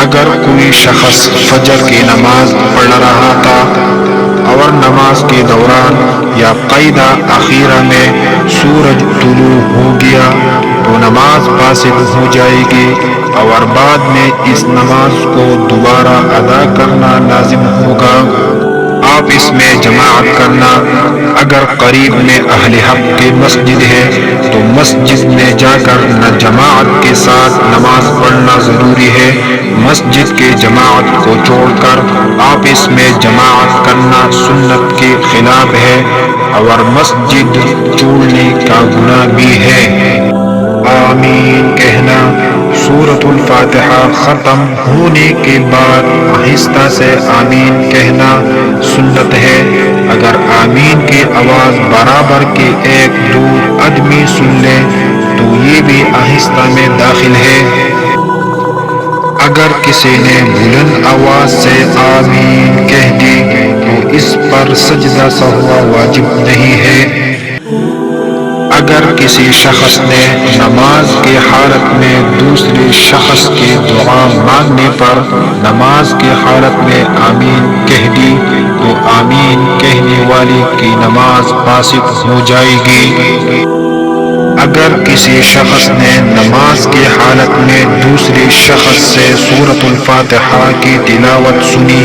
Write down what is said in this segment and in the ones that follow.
اگر کوئی شخص فجر کی نماز پڑھ رہا تھا اور نماز کے دوران یا قیدہ اخیرہ میں سورج طلوع ہو گیا تو نماز فاسد ہو جائے گی اور بعد میں اس نماز کو دوبارہ ادا کرنا لازم ہوگا۔ آپ اس میں جماعت کرنا، اگر قریب میں اہل حق کی مسجد ہے تو مسجد میں جا کر جماعت کے ساتھ نماز پڑھنا ضروری ہے۔ مسجد کے جماعت کو چھوڑ کر آپ اس میں جماعت کرنا سنت کے خلاف ہے اور مسجد چھوڑنے کا گناہ بھی ہے۔ آمین کہنا، سورۃ الفاتحہ ختم ہونے کے بعد آہستہ سے آمین کہنا سنت ہے۔ اگر آمین کی آواز برابر کے ایک دو آدمی سن لے تو یہ بھی آہستہ میں داخل ہے۔ اگر کسی نے بلند آواز سے آمین کہہ دی تو اس پر سجدہ سہوا واجب نہیں ہے۔ اگر کسی شخص نے نماز کی حالت میں دوسرے شخص کی دعا مانگنے پر نماز کی حالت میں آمین کہہ دی تو آمین کہنے والے کی نماز فاسد ہو جائے گی۔ اگر کسی شخص نے نماز کی حالت میں دوسرے شخص سے سورۃ الفاتحہ کی تلاوت سنی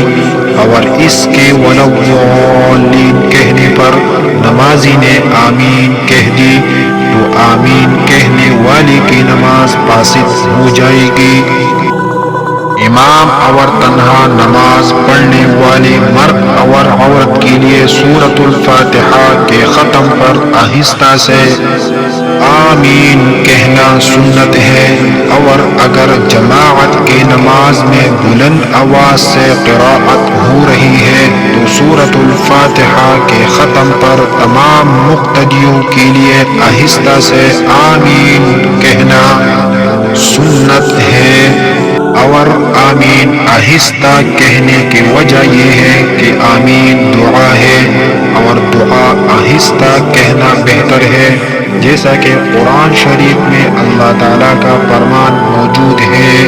اور اس کے ولا الضالین کہنے پر نمازی نے آمین کہہ دی تو آمین کہنے والے کی نماز فاسد ہو جائے گی۔ امام اور تنہا نماز پڑھنے والے مرد اور عورت کے لیے سورۃ الفاتحہ کے ختم پر آہستہ سے آمین کہنا سنت ہے، اور اگر جماعت کی نماز میں بلند آواز سے قراءت ہو رہی ہے تو سورۃ الفاتحہ کے ختم پر تمام مقتدیوں کے لیے آہستہ سے آمین کہنا سنت ہے۔ اور آمین آہستہ کہنے کی وجہ یہ ہے کہ آمین دعا ہے اور دعا آہستہ کہنا بہتر ہے، جیسا کہ قرآن شریف میں اللہ تعالیٰ کا فرمان موجود ہے۔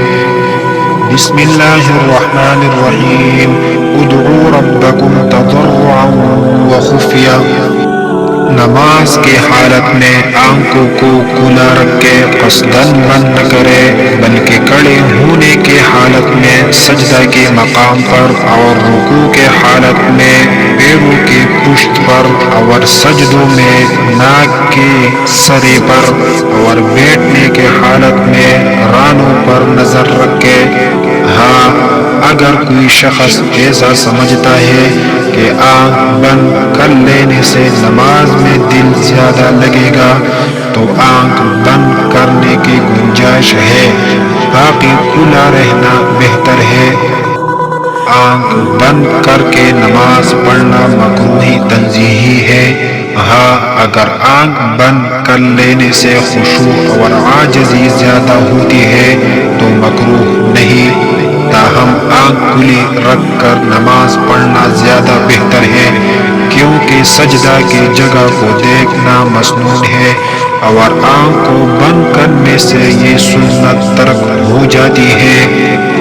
بسم اللہ الرحمن الرحیم، ادعوا ربکم تضرعا وخفیا۔ نماز کی حالت میں آنکھوں کو کھلا رکھ کے قصداً بند نہ کرے، بلکہ کھڑے ہونے کی حالت میں سجدہ کے مقام پر اور رکوع کے حالت میں پیروں کی پشت پر اور سجدوں میں ناک کے سرے پر اور بیٹھنے کی حالت میں رانوں پر نظر رکھے۔ ہاں، اگر کوئی شخص ایسا سمجھتا ہے کہ آنکھ بند کر لینے سے نماز میں دل زیادہ لگے گا تو آنکھ بند کرنے کی گنجائش ہے، باقی کھلا رہنا بہتر ہے۔ آنکھ بند کر کے نماز پڑھنا مکروہ تنزیہی ہے۔ ہاں، اگر آنکھ بند کر لینے سے خشوع اور عاجزی زیادہ ہوتی ہے تو مکروہ نہیں، تاہم آنکھ کھلی رکھ کر نماز پڑھنا زیادہ بہتر ہے، کیونکہ سجدہ کی جگہ کو دیکھنا مسنون ہے اور آنکھ کو بند کرنے سے یہ سنت ترک ہو جاتی ہے۔